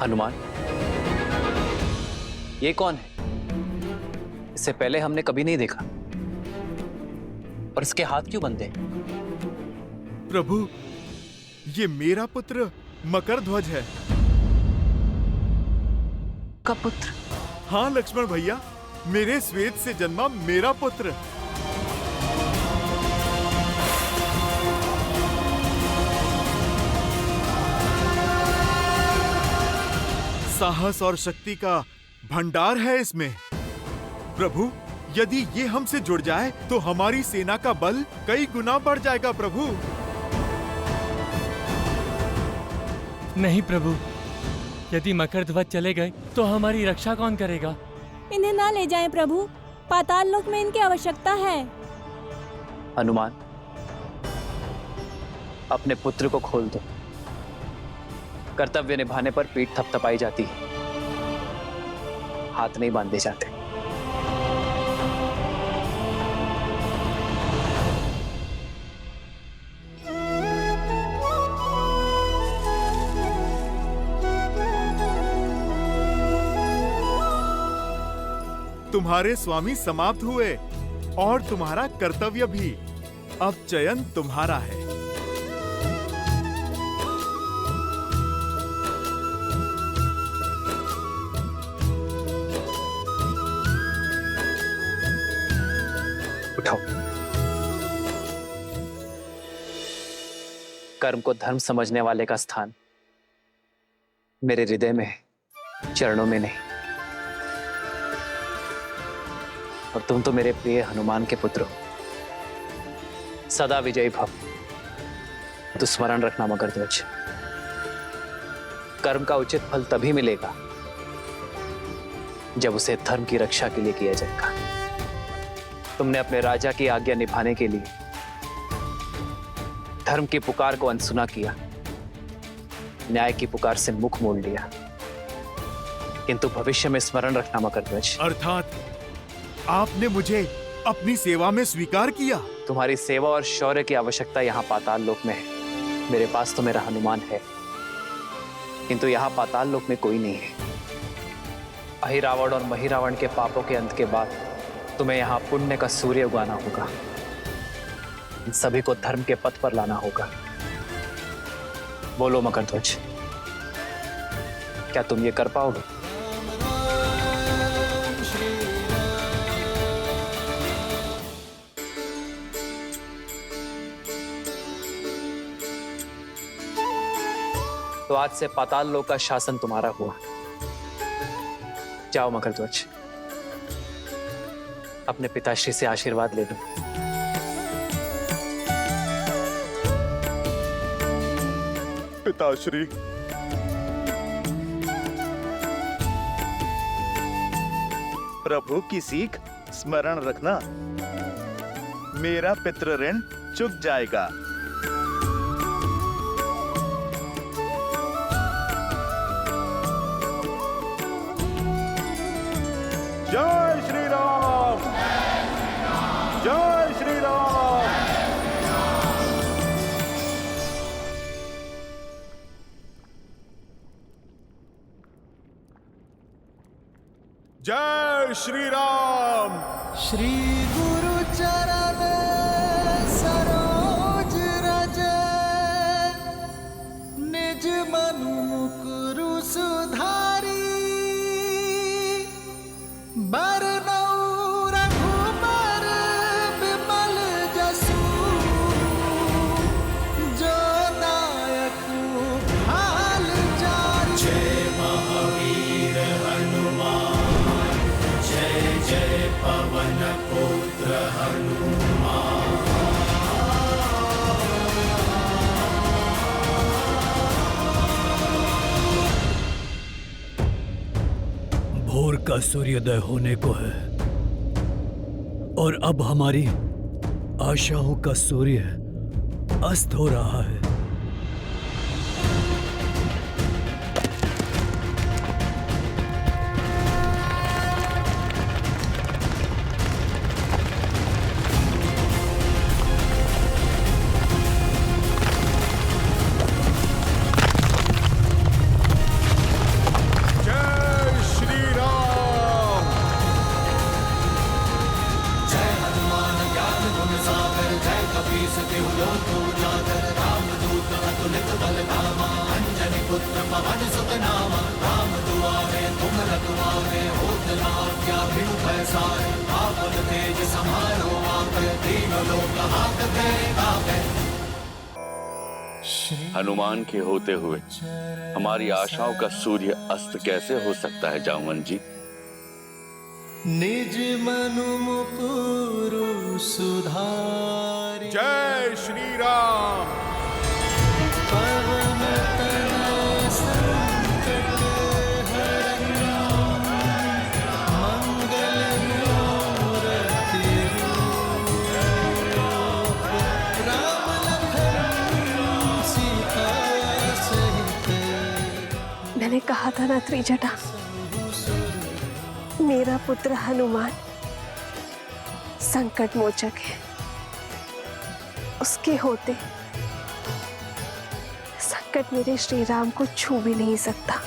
हनुमान, ये कौन है? इससे पहले हमने कभी नहीं देखा। और इसके हाथ क्यों बंधे? प्रभु, ये मेरा पुत्र मकरध्वज है। का पुत्र? हाँ लक्ष्मण भैया, मेरे श्वेत से जन्मा मेरा पुत्र। साहस और शक्ति का भंडार है इसमें। प्रभु, यदि ये हमसे जुड़ जाए तो हमारी सेना का बल कई गुना बढ़ जाएगा प्रभु। नहीं प्रभु, यदि मकरध्वज चले गए तो हमारी रक्षा कौन करेगा? इन्हें ना ले जाएं प्रभु, पाताल लोक में इनकी आवश्यकता है। हनुमान, अपने पुत्र को खोल दो। कर्तव्य निभाने पर पीठ थपथपाई जाती है, हाथ नहीं बांधे जाते। तुम्हारे स्वामी समाप्त हुए और तुम्हारा कर्तव्य भी। अब चयन तुम्हारा है। उठाओ। कर्म को धर्म समझने वाले का स्थान मेरे हृदय में है, चरणों में नहीं। और तुम तो मेरे प्रिय हनुमान के पुत्र हो। सदा विजयी भव। तो स्मरण रखना मकरध्वज, कर्म का उचित फल तभी मिलेगा जब उसे धर्म की रक्षा के लिए किया जाएगा। तुमने अपने राजा की आज्ञा निभाने के लिए धर्म की पुकार को अनसुना किया, न्याय की पुकार से मुख मोड़ लिया। किंतु भविष्य में स्मरण रखना मकरध्वज, अर्थात आपने मुझे अपनी सेवा में स्वीकार किया। तुम्हारी सेवा और शौर्य की आवश्यकता यहाँ पाताल लोक में है। मेरे पास तो मेरा हनुमान है, किंतु यहाँ पाताल लोक में कोई नहीं है। अहिरावण और महिरावण के पापों के अंत के बाद तुम्हें यहाँ पुण्य का सूर्य उगाना होगा। इन सभी को धर्म के पथ पर लाना होगा। बोलो मकरध्वज, क्या तुम ये कर पाओगे? तो आज से पाताल लोक का शासन तुम्हारा हुआ। जाओ मकरध्वज, अपने पिताश्री से आशीर्वाद ले लो। पिताश्री, प्रभु की सीख स्मरण रखना, मेरा पितृ ऋण चुक जाएगा। जय श्री राम, जय श्री राम। जय श्री राम। श्री गुरु चरण सरोज रज, निज मनु मुकुरु सुधारी। बरनउँ रघुबर बिमल जसु, जो दायकु हाल चारि। जय महावीर हनुमान, जय जय पवन पुत्र हनुमान। भोर का सूर्योदय होने को है और अब हमारी आशाओं का सूर्य अस्त हो रहा है। हनुमान के होते हुए हमारी आशाओं का सूर्य अस्त कैसे हो सकता है जामवन जी? निज मनु मुकुरु सुधारि जय श्री राम। पवन तनय संकट हरन् मंगल मूर्ति रूप राम लखन सीता सहित। मैंने कहा था ना त्रिजटा, मेरा पुत्र हनुमान संकट मोचक है। उसके होते संकट मेरे श्री राम को छू भी नहीं सकता।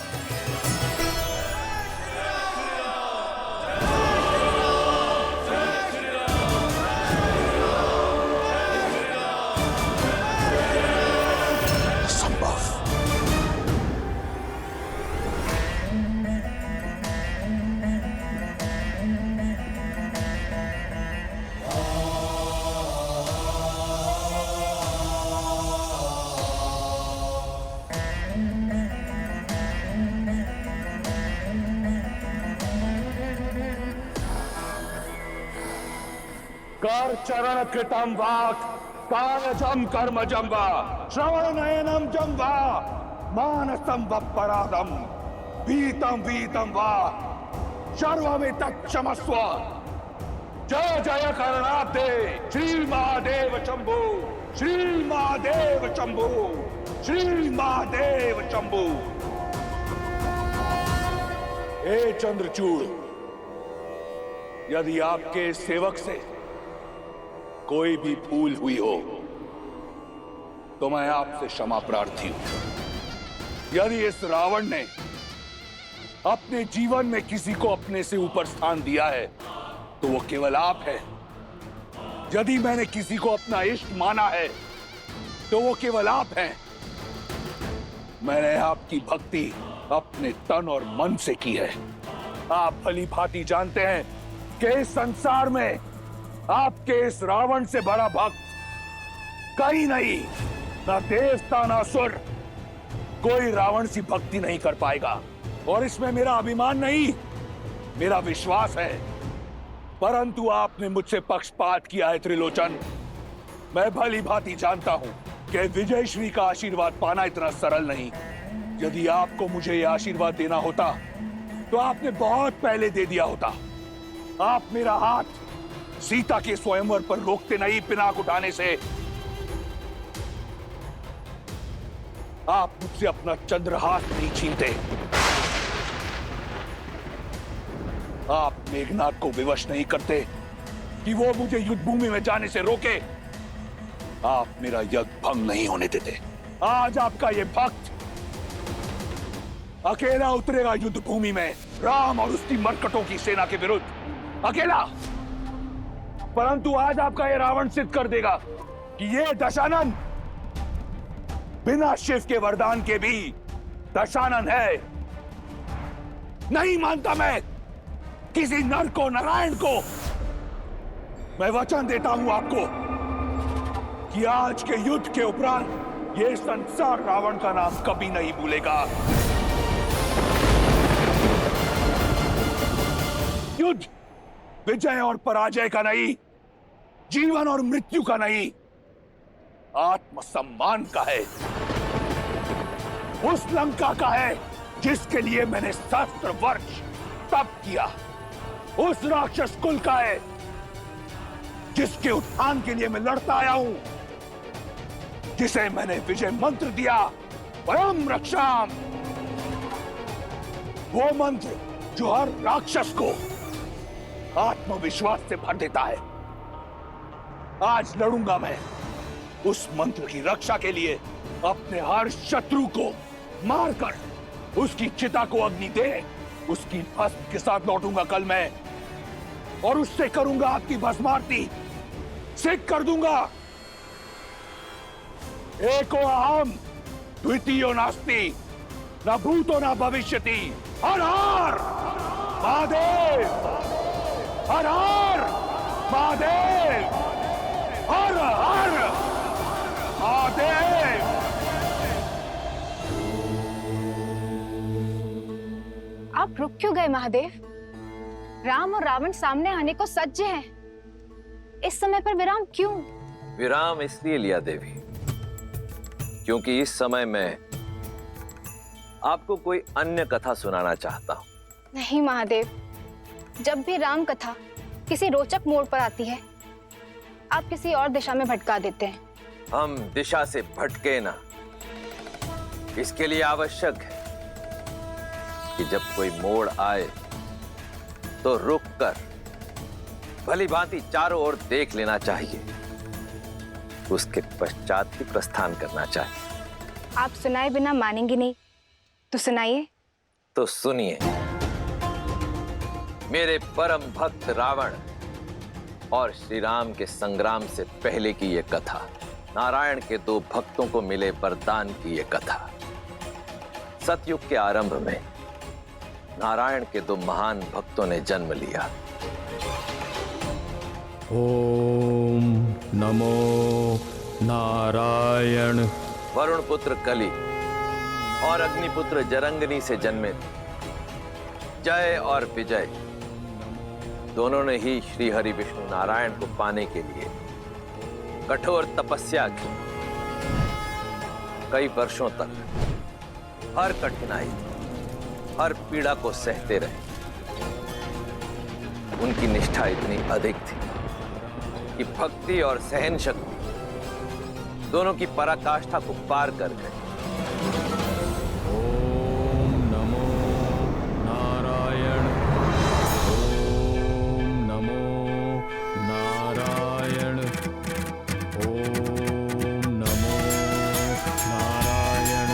कर चरण कृतम वाक् कानजम कर्मजम वा श्रवण नयनम जम वा मानसम वपराधम वीतम वीतम वा सर्वमितत् क्षमस्व। जय जय करणाब्दे श्री महादेव शंभु, श्री महादेव शंभु, श्री महादेव शंभु। हे चंद्रचूड़, यदि आपके सेवक से कोई भी भूल हुई हो तो मैं आपसे क्षमा प्रार्थी हूं। यदि इस रावण ने अपने जीवन में किसी को अपने से ऊपर स्थान दिया है तो वो केवल आप है। यदि मैंने किसी को अपना इष्ट माना है तो वो केवल आप हैं। मैंने आपकी भक्ति अपने तन और मन से की है। आप भली भांति जानते हैं कि इस संसार में आपके इस रावण से बड़ा भक्त कहीं नहीं, ना देवता ना असुर, कोई रावण सी भक्ति नहीं कर पाएगा। और इसमें मेरा अभिमान नहीं, मेरा विश्वास है। परंतु आपने मुझसे पक्षपात किया है त्रिलोचन। मैं भली भांति जानता हूं कि विजयश्री का आशीर्वाद पाना इतना सरल नहीं। यदि आपको मुझे यह आशीर्वाद देना होता तो आपने बहुत पहले दे दिया होता। आप मेरा हाथ सीता के स्वयंवर पर रोकते नहीं, पिनाक उठाने से। आप मुझसे अपना चंद्रहास नहीं छीनते। आप मेघनाथ को विवश नहीं करते कि वो मुझे युद्ध भूमि में जाने से रोके। आप मेरा यज्ञ भंग नहीं होने देते। आज आपका ये भक्त अकेला उतरेगा युद्ध भूमि में राम और उसकी मरकटों की सेना के विरुद्ध, अकेला। परंतु आज आपका ये रावण सिद्ध कर देगा कि ये दशानन बिना शिव के वरदान के भी दशानन है। नहीं मानता मैं किसी नर को, नारायण को। मैं वचन देता हूं आपको कि आज के युद्ध के उपरांत ये संसार रावण का नाम कभी नहीं भूलेगा। युद्ध विजय और पराजय का नहीं, जीवन और मृत्यु का नहीं, आत्मसम्मान का है। उस लंका का है जिसके लिए मैंने सहस्त्र वर्ष तप किया। उस राक्षस कुल का है जिसके उत्थान के लिए मैं लड़ता आया हूं, जिसे मैंने विजय मंत्र दिया, परम रक्षाम। वो मंत्र जो हर राक्षस को आत्मविश्वास से भर देता है। आज लड़ूंगा मैं उस मंत्र की रक्षा के लिए। अपने हर शत्रु को मारकर उसकी चिता को अग्नि दे उसकी भस्म के साथ लौटूंगा कल मैं, और उससे करूंगा आपकी भस्म आरती। सिद्ध कर दूंगा एको अहम द्वितीयो नास्ति न भूतो न भविष्यति। हर हर महादेव, हर हर महादेव, हर हर महादेव। आप रुक क्यों गए महादेव? राम और रावण सामने आने को सज्ज हैं। इस समय पर विराम क्यों? विराम इसलिए लिया देवी क्योंकि इस समय मैं आपको कोई अन्य कथा सुनाना चाहता हूं। नहीं महादेव, जब भी राम कथा किसी रोचक मोड़ पर आती है, आप किसी और दिशा में भटका देते हैं। हम दिशा से भटके ना, इसके लिए आवश्यक है कि जब कोई मोड़ आए तो रुक कर भली भांति चारों ओर देख लेना चाहिए, उसके पश्चात ही प्रस्थान करना चाहिए। आप सुनाए बिना मानेंगे नहीं, तो सुनाइए। तो सुनिए, मेरे परम भक्त रावण और श्री राम के संग्राम से पहले की यह कथा, नारायण के दो भक्तों को मिले वरदान की यह कथा। सतयुग के आरंभ में नारायण के दो महान भक्तों ने जन्म लिया। ओम नमो नारायण। वरुण पुत्र कली और अग्निपुत्र जरंगनी से जन्मे जय और विजय दोनों ने ही श्री हरि विष्णु नारायण को पाने के लिए कठोर तपस्या की। कई वर्षों तक हर कठिनाई, हर पीड़ा को सहते रहे। उनकी निष्ठा इतनी अधिक थी कि भक्ति और सहन शक्ति दोनों की पराकाष्ठा को पार कर गए। ओम नमो नारायण। ओम नमो नारायण। ओम नमो नारायण।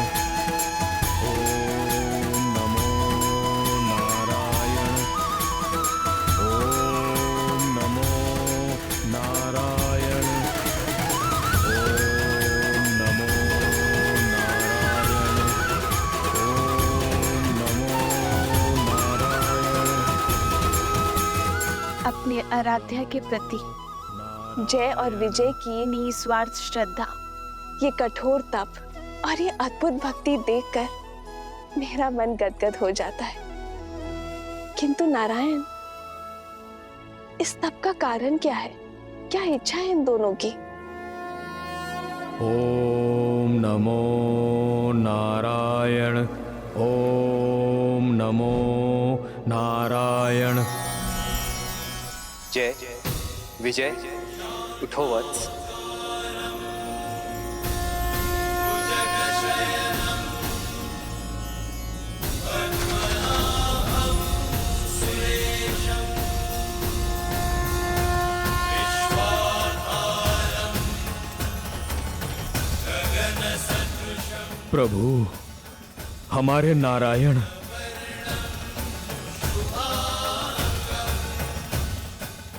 ओम नमो नारायण। ओम नमो नारायण। ओम नमो नारायण। ओम नमो नारायण। अपने आराध्या के प्रति जय और विजय की निस्वार्थ श्रद्धा, ये कठोर तप और ये अद्भुत भक्ति देखकर मेरा मन गदगद हो जाता है। किंतु नारायण, इस तप का कारण क्या है? क्या इच्छा है इन दोनों की? ओम नमो नारायण। ओम नमो नारायण। जय विजय, उठो वत्स। प्रभु, हमारे नारायण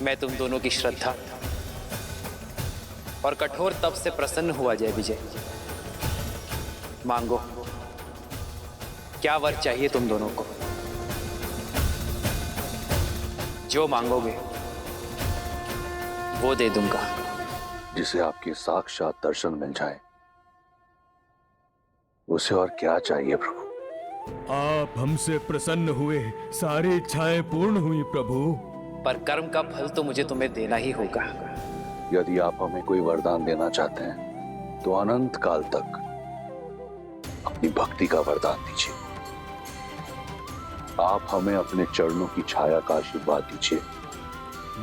मैं तुम दोनों की श्रद्धा और कठोर तप से प्रसन्न हुआ जय विजय। मांगो, क्या वर चाहिए तुम दोनों को? जो मांगोगे वो दे दूंगा। जिसे आपके साक्षात दर्शन मिल जाए, उसे और क्या चाहिए प्रभु? आप हमसे प्रसन्न हुए, सारी इच्छाएं पूर्ण हुई प्रभु। पर कर्म का फल तो मुझे तुम्हें देना ही होगा। यदि आप हमें कोई वरदान देना चाहते हैं तो अनंत काल तक अपनी भक्ति का वरदान दीजिए। आप हमें अपने चरणों की छाया का आशीर्वाद दीजिए।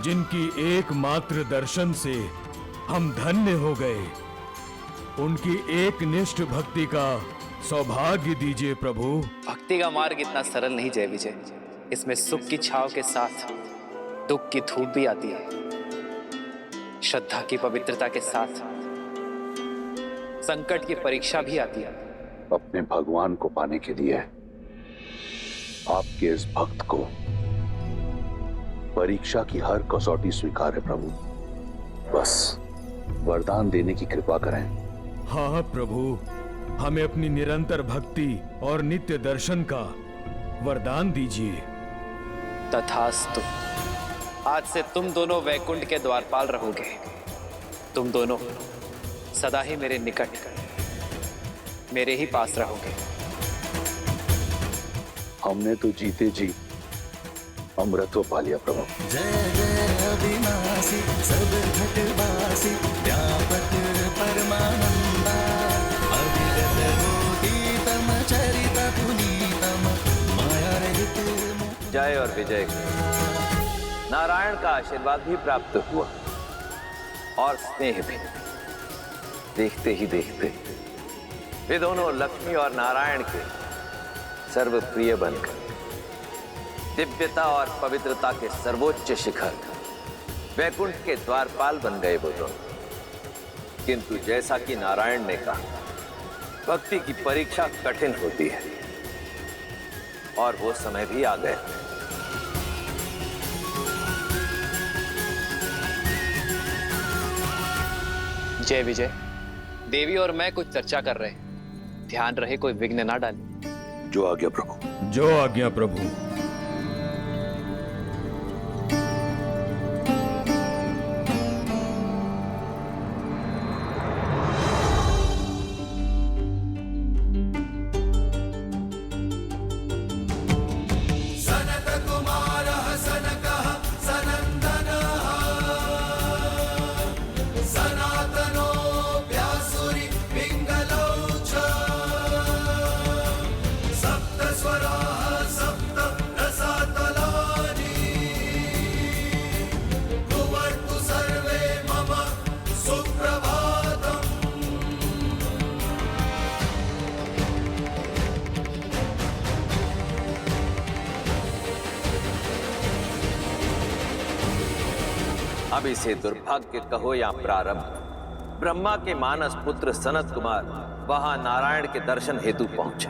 जिनकी एकमात्र दर्शन से हम धन्य हो गए, उनकी एक निष्ठ भक्ति का सौभाग्य दीजिए प्रभु। भक्ति का मार्ग इतना सरल नहीं जय विजय। इसमें सुख की छाव के साथ दुख की धूप भी आती है। श्रद्धा की पवित्रता के साथ संकट की परीक्षा भी आती है। अपने भगवान को पाने के लिए आपके इस भक्त को परीक्षा की हर कसौटी स्वीकार है प्रभु। बस वरदान देने की कृपा करें हाँ प्रभु, हमें अपनी निरंतर भक्ति और नित्य दर्शन का वरदान दीजिए। तथास्तु। आज से तुम दोनों वैकुंठ के द्वारपाल रहोगे। तुम दोनों सदा ही मेरे निकट, मेरे ही पास रहोगे। हमने तो जीते जी अमृतत्व पा लिया प्रभु। जय जय अविनाशी सब घटवासी व्यापक परमानंदा अविरत होतीतम चरित पुनीतम माया रहित। जय और विजय को नारायण का आशीर्वाद भी प्राप्त हुआ और स्नेह भी। देखते ही देखते वे दोनों लक्ष्मी और नारायण के सर्वप्रिय बनकर दिव्यता और पवित्रता के सर्वोच्च शिखर वैकुंठ के द्वारपाल बन गए वो दोनों। किंतु जैसा कि नारायण ने कहा, भक्ति की परीक्षा कठिन होती है और वो समय भी आ गया। जय विजय। देवी और मैं कुछ चर्चा कर रहे हैं, ध्यान रहे कोई विघ्न ना डाले। जो आज्ञा प्रभु। जो आज्ञा प्रभु। अब इसे दुर्भाग्य कहो या प्रारंभ, ब्रह्मा के मानस पुत्र सनत कुमार वहां नारायण के दर्शन हेतु पहुंचे।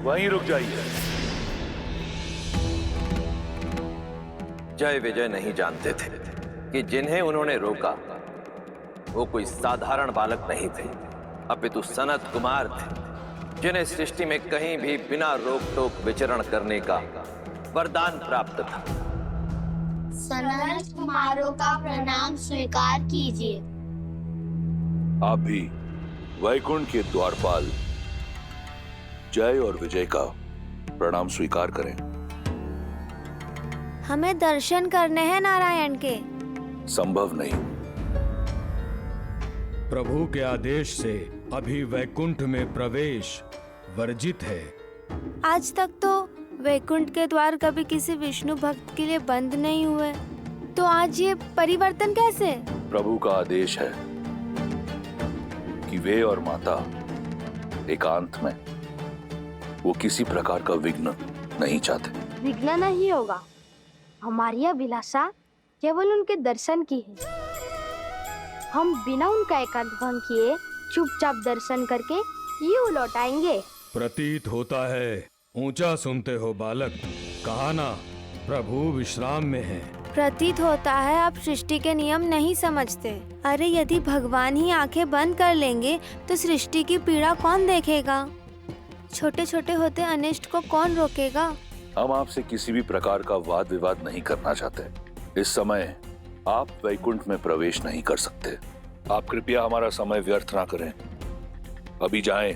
वहीं रुक जाइए। जय विजय नहीं जानते थे कि जिन्हें उन्होंने रोका वो कोई साधारण बालक नहीं थे, अपितु सनत कुमार थे, जिन्हें सृष्टि में कहीं भी बिना रोक टोक विचरण करने का वरदान प्राप्त था। सनत कुमारों का प्रणाम स्वीकार कीजिए। आप भी वैकुंठ के द्वारपाल जय और विजय का प्रणाम स्वीकार करें। हमें दर्शन करने हैं नारायण के। संभव नहीं। प्रभु के आदेश से अभी वैकुंठ में प्रवेश वर्जित है। आज तक तो वैकुंठ के द्वार कभी किसी विष्णु भक्त के लिए बंद नहीं हुए, तो आज ये परिवर्तन कैसे? प्रभु का आदेश है कि वे और माता एकांत में, वो किसी प्रकार का विघ्न नहीं चाहते। विघ्न नहीं होगा। हमारी अभिलाषा केवल उनके दर्शन की है। हम बिना उनका एकांत भंग किए चुपचाप दर्शन करके यूं लौट आएंगे। प्रतीत होता है ऊंचा सुनते हो बालक, कहा ना प्रभु विश्राम में है। प्रतीत होता है आप सृष्टि के नियम नहीं समझते। अरे यदि भगवान ही आंखें बंद कर लेंगे तो सृष्टि की पीड़ा कौन देखेगा? छोटे छोटे होते अनिष्ट को कौन रोकेगा? हम आपसे किसी भी प्रकार का वाद विवाद नहीं करना चाहते। इस समय आप वैकुंठ में प्रवेश नहीं कर सकते। आप कृपया हमारा समय व्यर्थ ना करें। अभी जाएं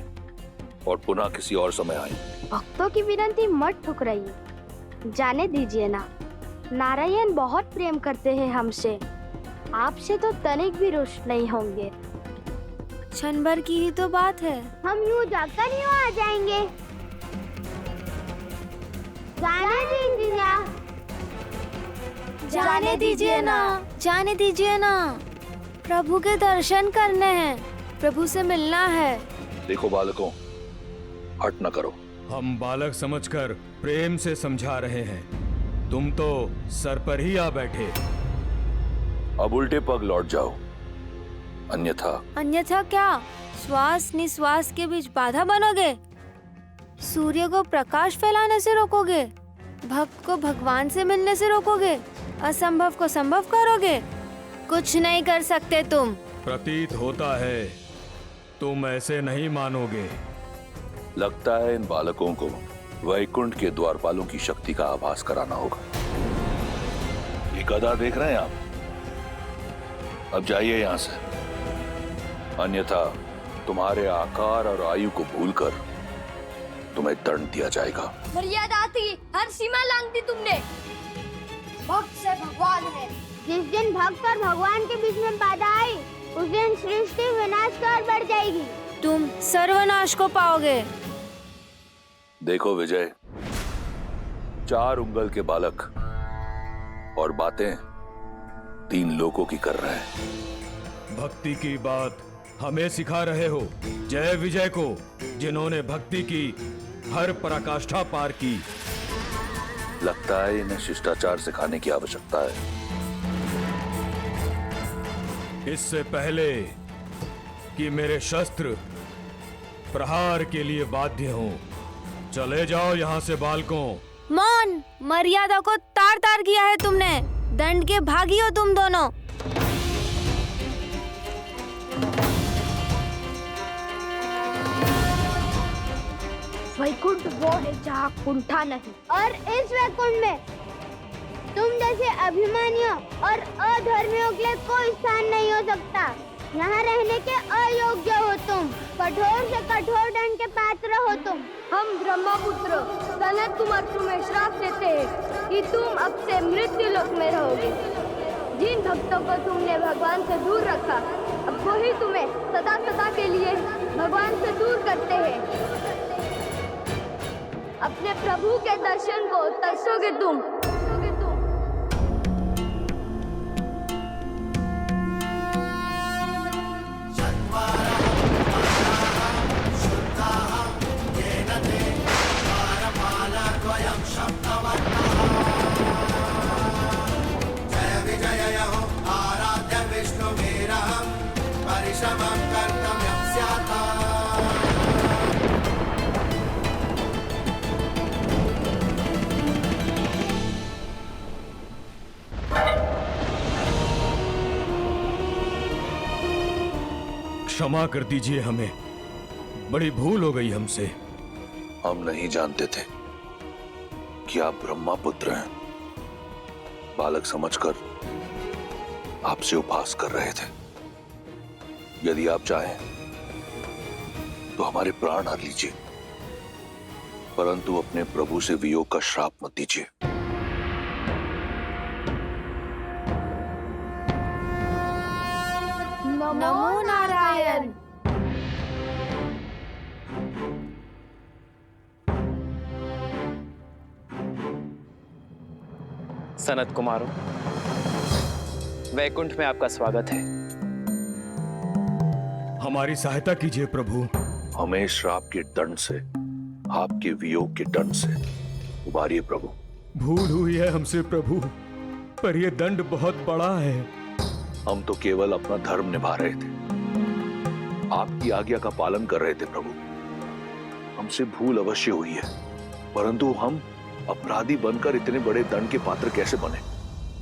और पुनः किसी और समय आएं। भक्तों की विनती मत ठुकराइए, जाने दीजिए ना। नारायण बहुत प्रेम करते हैं हमसे, आपसे तो तनिक भी रुष्ट नहीं होंगे। क्षण भर की ही तो बात है। हम यूं जाकर यूं आ जाएंगे। जाने दीजिए ना, जाने दीजिए ना, जाने दीजिए ना। प्रभु के दर्शन करने हैं, प्रभु से मिलना है। देखो बालकों, हट न करो। हम बालक समझकर प्रेम से समझा रहे हैं, तुम तो सर पर ही आ बैठे। अब उल्टे पग लौट जाओ, अन्यथा क्या? श्वास निश्वास के बीच बाधा बनोगे? सूर्य को प्रकाश फैलाने से रोकोगे? भक्त को भगवान से मिलने से रोकोगे? असंभव को संभव करोगे? कुछ नहीं कर सकते तुम। प्रतीत होता है तुम ऐसे नहीं मानोगे। लगता है इन बालकों को वैकुंठ के द्वारपालों की शक्ति का आभास कराना होगा। ये गदा देख रहे हैं आप? अब जाइए यहां से, अन्यथा तुम्हारे आकार और आयु को भूलकर तुम्हें दंड दिया जाएगा। मर्यादा थी, हर सीमा लांघ दी तुमने। भक्त से भगवान है। जिस दिन भक्त और भगवान के बीच में बाधा आई, उस दिन सृष्टि विनाश की ओर बढ़ जाएगी। तुम सर्वनाश को पाओगे। देखो विजय, 4 उंगल के बालक और बातें 3 लोगों की कर रहे हैं। भक्ति की बात हमें सिखा रहे हो जय विजय को, जिन्होंने भक्ति की हर पराकाष्ठा पार की। लगता है इन्हें शिष्टाचार सिखाने की आवश्यकता है। इससे पहले कि मेरे शस्त्र प्रहार के लिए बाध्य हों, चले जाओ यहाँ से बालकों। मौन, मर्यादा को तार तार किया है तुमने। दंड के भागी हो तुम दोनों। वैकुंठ वो है जहाँ कुंठा नहीं, और इस वैकुंठ में तुम जैसे अभिमानियों और अधर्मियों के लिए कोई स्थान नहीं हो सकता। यहाँ रहने के अयोग्य हो तुम, कठोर से कठोर दंड के पात्र हो तुम। हम ब्रह्मपुत्र सनत कुमार तुम्हें श्राप देते हैं कि तुम अब से मृत्यु लोक में रहोगे। जिन भक्तों को तुमने भगवान से दूर रखा, अब वही तुम्हें सदा सदा के लिए भगवान से दूर करते हैं। अपने प्रभु के दर्शन को तरसोगे तुम। जय विजय हो आराध्य विष्णु वीरहं परिश्रमं कर्तव्यं स्यात्। क्षमा कर दीजिए हमें, बड़ी भूल हो गई हमसे। हम नहीं जानते थे कि आप ब्रह्मापुत्र हैं। बालक समझकर आपसे उपहास कर रहे थे। यदि आप चाहें तो हमारे प्राण हर लीजिए, परंतु अपने प्रभु से वियोग का श्राप मत दीजिए। नमो नारायण। सनत कुमारों, वैकुंठ में आपका स्वागत है। हमारी सहायता कीजिए प्रभु। हमें श्राप के दंड से, आपके वियोग के दंड से उबारिए प्रभु। भूल हुई है हमसे प्रभु, पर यह दंड बहुत बड़ा है। हम तो केवल अपना धर्म निभा रहे थे, आपकी आज्ञा का पालन कर रहे थे प्रभु। हमसे भूल अवश्य हुई है, परंतु हम अपराधी बनकर इतने बड़े दंड के पात्र कैसे बने?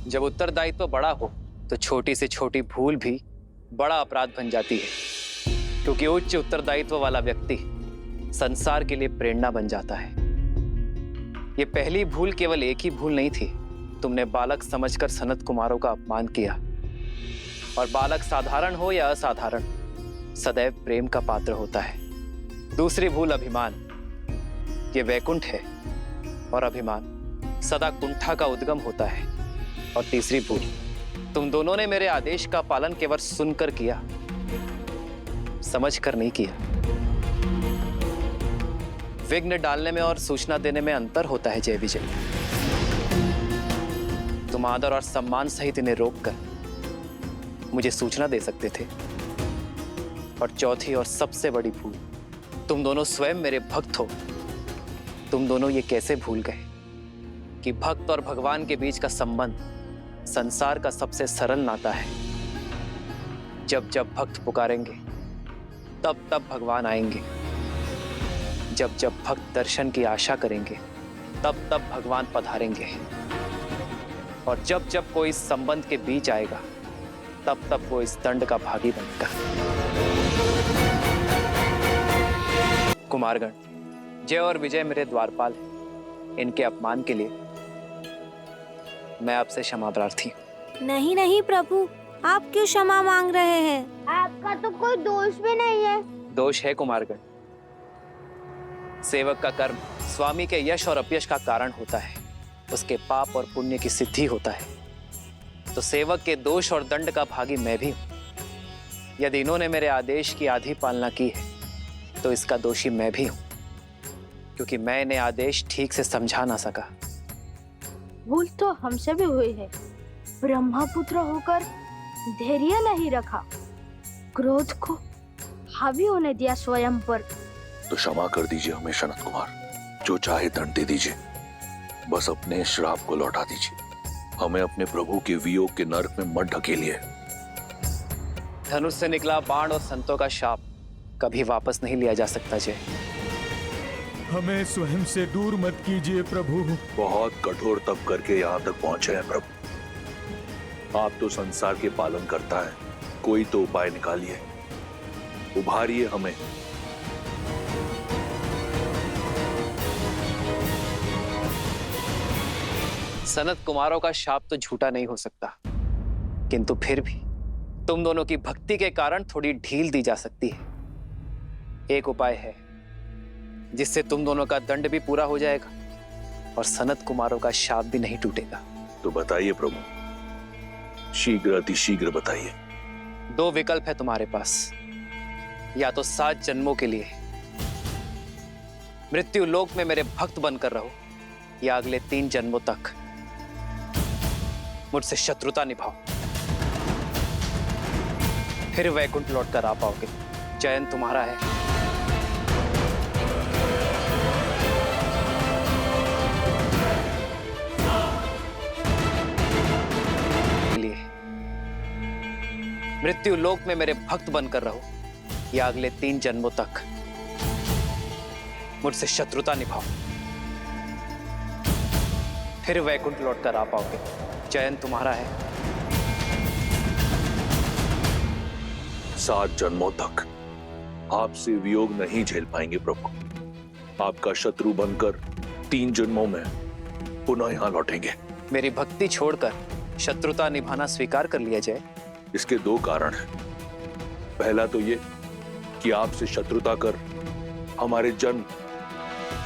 जब उत्तरदायित्व बड़ा हो तो छोटी से छोटी भूल भी बड़ा अपराध बन जाती है, क्योंकि उच्च उत्तरदायित्व वाला व्यक्ति संसार के लिए प्रेरणा बन जाता है। ये पहली भूल केवल एक ही भूल नहीं थी, तुमने बालक समझकर सनत कुमारों का अपमान किया। और बालक साधारण हो या असाधारण, सदैव प्रेम का पात्र होता है। दूसरी भूल अभिमान, ये वैकुंठ है और अभिमान सदा कुंठा का उद्गम होता है। और तीसरी भूल, तुम दोनों ने मेरे आदेश का पालन केवल सुनकर किया, समझकर नहीं किया। विघ्न डालने में और सूचना देने में अंतर होता है जय विजय। तुम आदर और सम्मान सहित इन्हें रोककर मुझे सूचना दे सकते थे। और चौथी और सबसे बड़ी भूल, तुम दोनों स्वयं मेरे भक्त हो। तुम दोनों ये कैसे भूल गए कि भक्त और भगवान के बीच का संबंध संसार का सबसे सरल नाता है। जब जब भक्त पुकारेंगे तब तब भगवान आएंगे। जब जब भक्त दर्शन की आशा करेंगे तब तब भगवान पधारेंगे। और जब जब कोई इस संबंध के बीच आएगा तब तब वो इस दंड का भागी बनेगा। कुमारगण, जय और विजय मेरे द्वारपाल हैं। इनके अपमान के लिए मैं आपसे क्षमा प्रार्थी हूँ। नहीं नहीं प्रभु, आप क्यों क्षमा मांग रहे हैं? आपका तो कोई दोष भी नहीं है। दोष है कुमारगण। सेवक का कर्म स्वामी के यश और अपयश का कारण होता है, उसके पाप और पुण्य की सिद्धि होता है। तो सेवक के दोष और दंड का भागी मैं भी हूं। यदि इन्होंने मेरे आदेश की आधी पालना की है तो इसका दोषी मैं भी हूं, क्योंकि मैं इन्हें आदेश ठीक से समझा ना सका। भूल तो हमसे भी हुई है। ब्रह्मपुत्र होकर धैर्य नहीं रखा, क्रोध को हावी होने दिया स्वयं पर। तो क्षमा कर दीजिए हमें सनत कुमार, जो चाहे दंड दे दीजिए, बस अपने श्राप को लौटा दीजिए। हमें अपने प्रभु के वियोग के नरक में मत ढकेलिए। धनुष से निकला बाण और संतों का शाप कभी वापस नहीं लिया जा सकता। जय, हमें स्वयं से दूर मत कीजिए प्रभु। बहुत कठोर तप करके यहाँ तक पहुंचे हैं प्रभु। आप तो संसार के पालन करता है, कोई तो उपाय निकालिए, उभारिए हमें। सनत कुमारों का शाप तो झूठा नहीं हो सकता, किंतु फिर भी तुम दोनों की भक्ति के कारण थोड़ी ढील दी जा सकती है। एक उपाय है जिससे तुम दोनों का दंड भी पूरा हो जाएगा और सनत कुमारों का शाप भी नहीं टूटेगा। तो बताइए प्रभु, शीघ्र अति शीघ्र बताइए। 2 विकल्प है तुम्हारे पास, या तो 7 जन्मों के लिए मृत्यु लोक में मेरे भक्त बनकर रहो, या अगले 3 जन्मों तक मुझसे शत्रुता निभाओ, फिर वैकुंठ लौट कर आ पाओगे। चयन तुम्हारा है। लिए मृत्यु लोक में मेरे भक्त बनकर रहो, या अगले 3 जन्मों तक मुझसे शत्रुता निभाओ, फिर वैकुंठ लौट कर आ पाओगे। चयन तुम्हारा है। 7 जन्मों तक आपसे वियोग नहीं झेल पाएंगे प्रभु। आपका शत्रु बनकर 3 जन्मों में पुनः यहाँ लौटेंगे। मेरी भक्ति छोड़कर शत्रुता निभाना स्वीकार कर लिया जाए। इसके 2 कारण हैं। पहला तो ये कि आपसे शत्रुता कर हमारे जन्म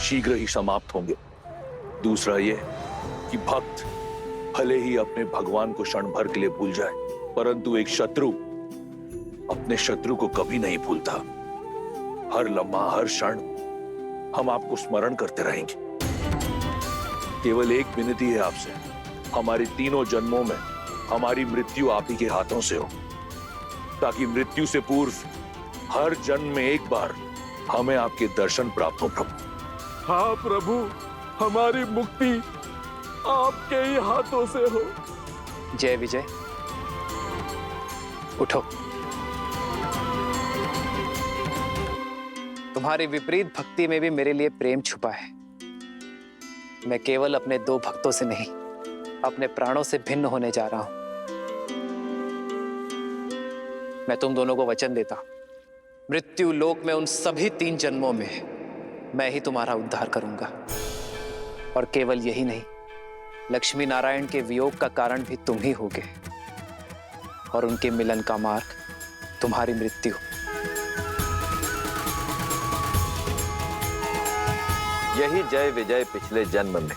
शीघ्र ही समाप्त होंगे। दूसरा ये कि भक्त भले ही अपने भगवान को क्षण भर के लिए भूल जाए, परंतु एक शत्रु अपने शत्रु को कभी नहीं भूलता। हर लम्हा, हर क्षण हम आपको स्मरण करते रहेंगे। केवल एक विनती है आपसे, हमारे 3 जन्मों में हमारी मृत्यु आप ही के हाथों से हो, ताकि मृत्यु से पूर्व हर जन्म में एक बार हमें आपके दर्शन प्राप्त हो प्रभु। हाँ प्रभु, हमारी मुक्ति आपके ही हाथों से हो। जय विजय, उठो। तुम्हारी विपरीत भक्ति में भी मेरे लिए प्रेम छुपा है। मैं केवल अपने 2 भक्तों से नहीं, अपने प्राणों से भिन्न होने जा रहा हूं। मैं तुम दोनों को वचन देता हूं, मृत्यु लोक में उन सभी 3 जन्मों में मैं ही तुम्हारा उद्धार करूंगा। और केवल यही नहीं, लक्ष्मी नारायण के वियोग का कारण भी तुम ही होगे, और उनके मिलन का मार्ग तुम्हारी मृत्यु। यही जय विजय पिछले जन्म में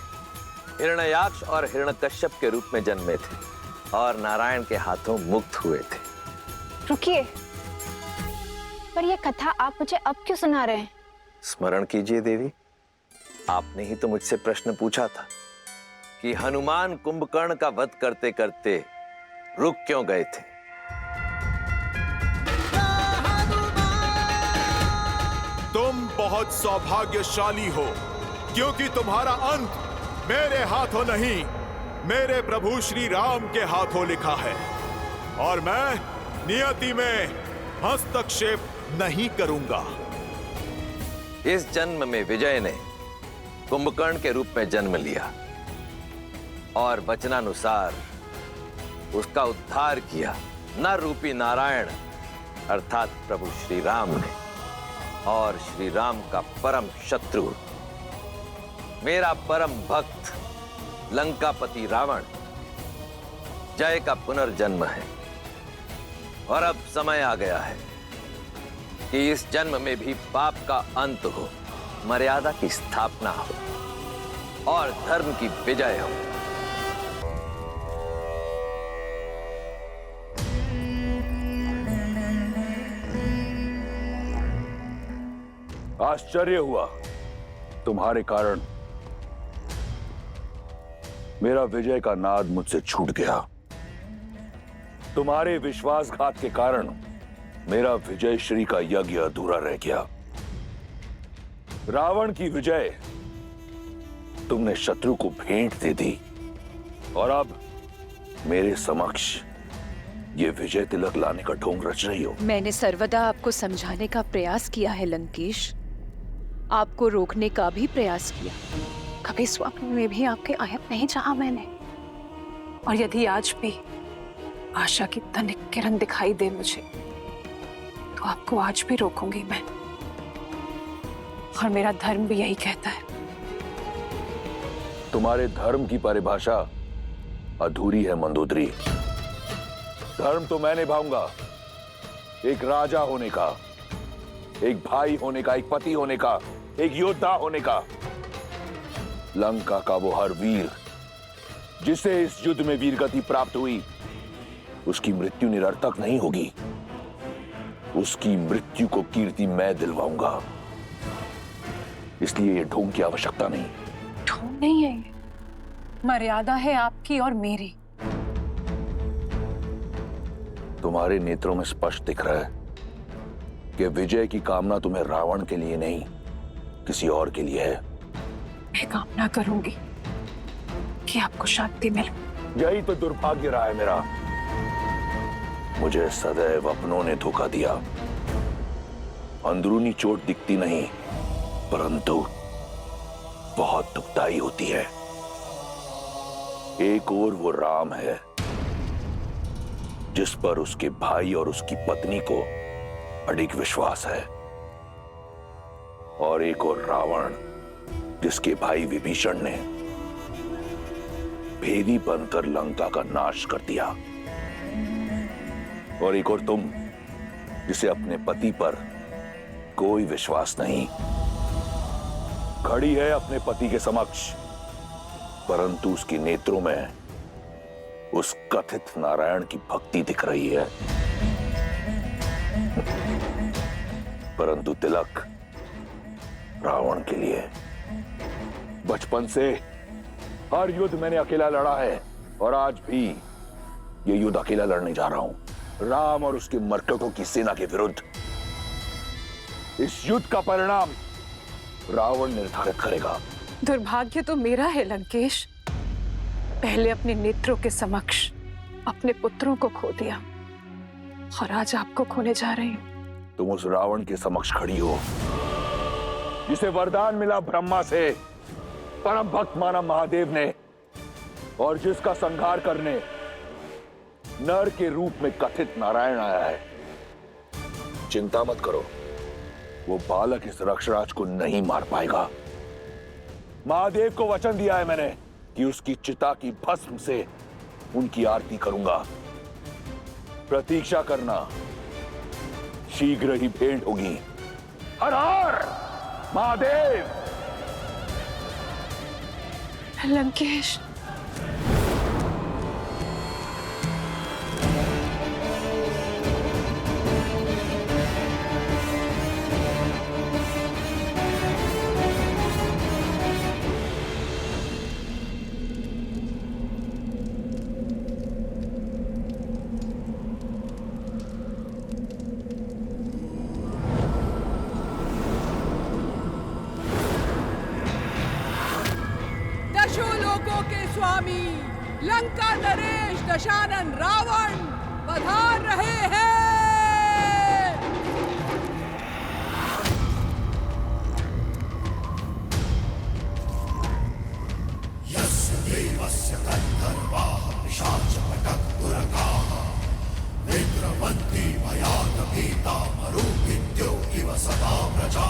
हिरण्याक्ष और हिरण्यकश्यप के रूप में जन्मे थे और नारायण के हाथों मुक्त हुए थे। रुकिए, पर यह कथा आप मुझे अब क्यों सुना रहे हैं? स्मरण कीजिए देवी, आपने ही तो मुझसे प्रश्न पूछा था कि हनुमान कुंभकर्ण का वध करते करते रुक क्यों गए थे। तुम बहुत सौभाग्यशाली हो, क्योंकि तुम्हारा अंत मेरे हाथों नहीं, मेरे प्रभु श्री राम के हाथों लिखा है, और मैं नियति में हस्तक्षेप नहीं करूंगा। इस जन्म में विजय ने कुंभकर्ण के रूप में जन्म लिया और वचनानुसार उसका उद्धार किया नर रूपी नारायण अर्थात प्रभु श्री राम ने। और श्री राम का परम शत्रु, मेरा परम भक्त लंकापति रावण जय का पुनर्जन्म है। और अब समय आ गया है कि इस जन्म में भी पाप का अंत हो, मर्यादा की स्थापना हो और धर्म की विजय हो। आश्चर्य हुआ तुम्हारे कारण मेरा विजय का नाद मुझसे छूट गया। तुम्हारे विश्वासघात के कारण मेरा विजय श्री का यज्ञ अधूरा रह गया। रावण की विजय तुमने शत्रु को भेंट दे दी और अब मेरे समक्ष ये विजय तिलक लाने का ढोंग रच रही हो। मैंने सर्वदा आपको समझाने का प्रयास किया है लंकेश, आपको रोकने का भी प्रयास किया। कभी स्वप्न में भी आपके आयत नहीं चाहा मैंने। और यदि आज भी आशा की तनिक किरण दिखाई दे मुझे, तो आपको आज भी रोकूंगी मैं। और मेरा धर्म भी यही कहता है। तुम्हारे धर्म की परिभाषा अधूरी है मंदोदरी। धर्म तो मैं निभाऊंगा, एक राजा होने का, एक भाई होने का, एक पति होने का, एक योद्धा होने का। लंका का वो हर वीर जिसे इस युद्ध में वीरगति प्राप्त हुई, उसकी मृत्यु निरर्थक नहीं होगी। उसकी मृत्यु को कीर्ति मैं दिलवाऊंगा। इसलिए ये ढोंग की आवश्यकता नहीं। ढोंग नहीं है ये, मर्यादा है आपकी और मेरी। तुम्हारे नेत्रों में स्पष्ट दिख रहा है कि विजय की कामना तुम्हें रावण के लिए नहीं, किसी और के लिए है। मैं कामना करूंगी कि आपको शांति मिले। यही तो दुर्भाग्य रहा है मेरा। मुझे सदैव अपनों ने धोखा दिया। अंदरूनी चोट दिखती नहीं, परंतु बहुत दुखदाई होती है। एक ओर वो राम है जिस पर उसके भाई और उसकी पत्नी को अडिग विश्वास है, और एक और रावण जिसके भाई विभीषण ने भेदी बनकर लंका का नाश कर दिया, और एक और तुम जिसे अपने पति पर कोई विश्वास नहीं। खड़ी है अपने पति के समक्ष, परंतु उसके नेत्रों में उस कथित नारायण की भक्ति दिख रही है। परंतु तिलक रावण के लिए। बचपन से हर युद्ध मैंने अकेला लड़ा है, और आज भी ये युद्ध अकेला लड़ने जा रहा हूं, राम और उसके मर्कटों की सेना के विरुद्ध। इस युद्ध का परिणाम रावण निर्धारित करेगा। दुर्भाग्य तो मेरा है लंकेश। पहले अपने नेत्रों के समक्ष अपने पुत्रों को खो दिया, और आज आपको खोने जा रही हूं। तुम उस रावण के समक्ष खड़ी हो जिसे वरदान मिला ब्रह्मा से, परम भक्त माना महादेव ने, और जिसका संहार करने नर के रूप में कथित नारायण आया है। चिंता मत करो, वो बालक इस रक्षराज को नहीं मार पाएगा। महादेव को वचन दिया है मैंने कि उसकी चिता की भस्म से उनकी आरती करूंगा। प्रतीक्षा करना, शीघ्र ही भेंट होगी। हर हर महादेव। लंकेश, स्वामी लंका नरेश दशानन रावण पधार रहे हैं। यस्य देवस्य गन्धर्वाः पिशाचपटक्तुरगाः विद्रवन्ति भयात् भीता मरुभिद्यो इव सदा व्रजा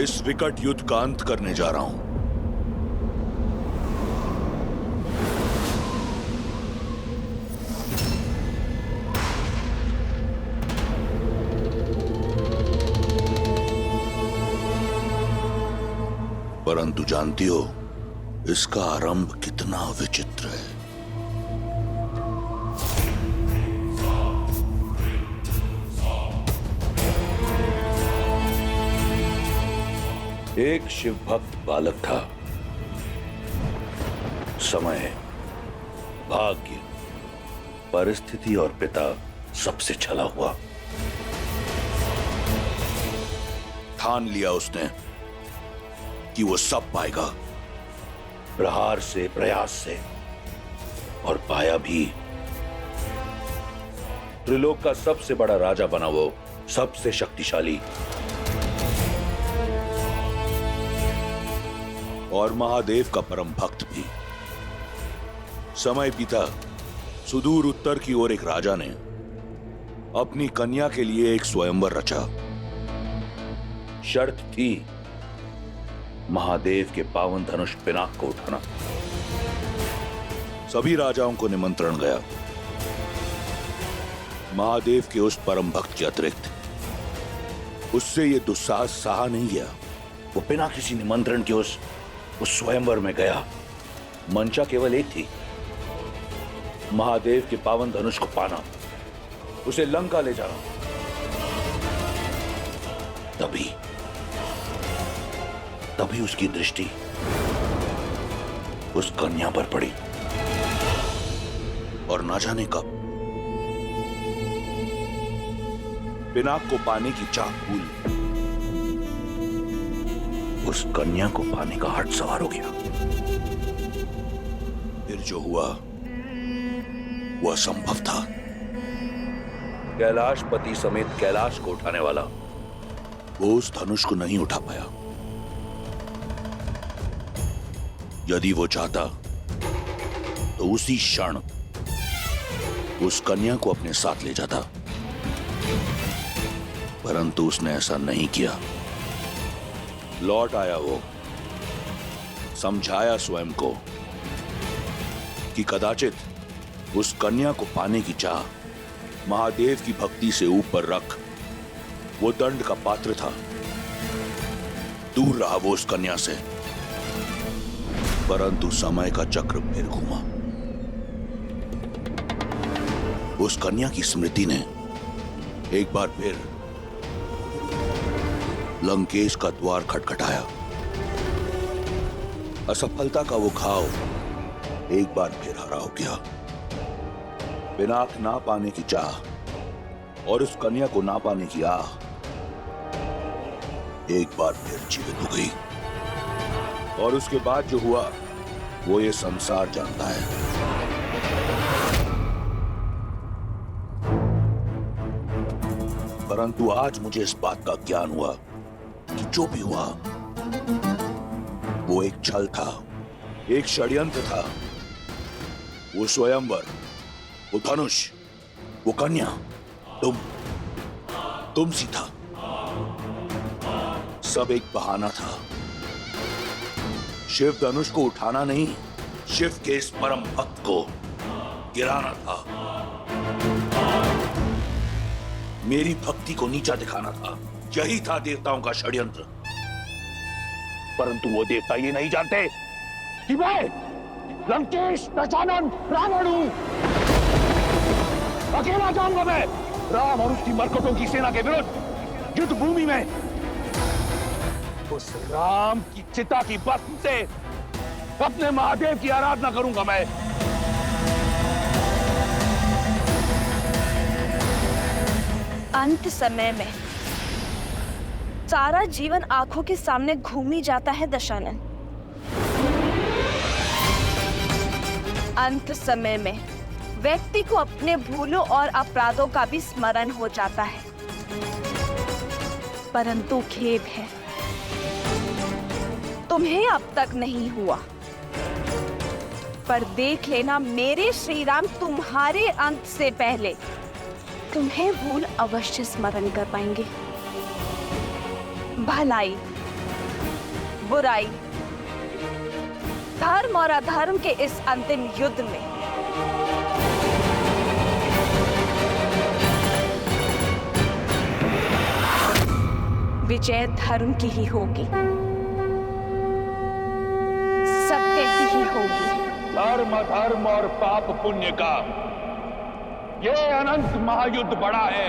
इस विकट युद्ध का अंत करने जा रहा हूं। परंतु जानती हो इसका आरंभ कितना विचित्र है। एक शिव भक्त बालक था। समय, भाग्य, परिस्थिति और पिता सबसे छला हुआ। ठान लिया उसने कि वो सब पाएगा, प्रहार से, प्रयास से, और पाया भी। त्रिलोक का सबसे बड़ा राजा बना वो, सबसे शक्तिशाली और महादेव का परम भक्त भी। समय बीता, सुदूर उत्तर की ओर एक राजा ने अपनी कन्या के लिए एक स्वयंवर रचा। शर्त थी महादेव के पावन धनुष पिनाक को उठाना। सभी राजाओं को निमंत्रण गया। महादेव के उस परम भक्त के अतिरिक्त उससे यह दुस्साहस सहा नहीं गया। वो बिना किसी निमंत्रण के उस स्वयंवर में गया। मंशा केवल एक थी, महादेव के पावन धनुष को पाना, उसे लंका ले जाना। तभी उसकी दृष्टि उस कन्या पर पड़ी और ना जाने कब पिनाक को पाने की चाह भूल उस कन्या को पाने का हट सवार हो गया। फिर जो हुआ वो असंभव था। कैलाशपति समेत कैलाश को उठाने वाला वो उस धनुष को नहीं उठा पाया। यदि वो चाहता तो उसी क्षण उस कन्या को अपने साथ ले जाता, परंतु उसने ऐसा नहीं किया। लौट आया वो, समझाया स्वयं को कि कदाचित उस कन्या को पाने की चाह महादेव की भक्ति से ऊपर रख वो दंड का पात्र था। दूर रहा वो उस कन्या से, परंतु समय का चक्र फिर घूमा। उस कन्या की स्मृति ने एक बार फिर लंकेश का द्वार खटखटाया। असफलता का वो घाव एक बार फिर हरा हो गया। पिनाक ना पाने की चाह और उस कन्या को ना पाने की आह एक बार फिर जीवित हो गई। और उसके बाद जो हुआ वो ये संसार जानता है। परंतु आज मुझे इस बात का ज्ञान हुआ कि जो भी हुआ वो एक छल था, एक षड्यंत्र था। वो स्वयंवर, वो धनुष, वो कन्या तुम सी था। सब एक बहाना था। शिव धनुष को उठाना नहीं, शिव के इस परम भक्त को गिराना था। मेरी भक्ति को नीचा दिखाना था। यही था देवताओं का षड्यंत्र। परंतु वो देवता ये नहीं जानते कि मैं लंकेश दशानन रावण हूं। अकेला जाऊंगा मैं राम और उसकी मरकटों की सेना के विरुद्ध युद्ध भूमि में। उस राम की चिता की भस्म से अपने महादेव की आराधना करूंगा मैं। अंत समय में सारा जीवन आंखों के सामने घूमी जाता है दशानन। अंत समय में व्यक्ति को अपने भूलों और अपराधों का भी स्मरण हो जाता है। परंतु खेद है, तुम्हें अब तक नहीं हुआ। पर देख लेना, मेरे श्री राम तुम्हारे अंत से पहले तुम्हें भूल अवश्य स्मरण कर पाएंगे। भलाई, बुराई, धर्म और अधर्म के इस अंतिम युद्ध में विजय धर्म की ही होगी, सत्य की ही होगी। धर्म अधर्म और पाप पुण्य का ये अनंत महायुद्ध बड़ा है।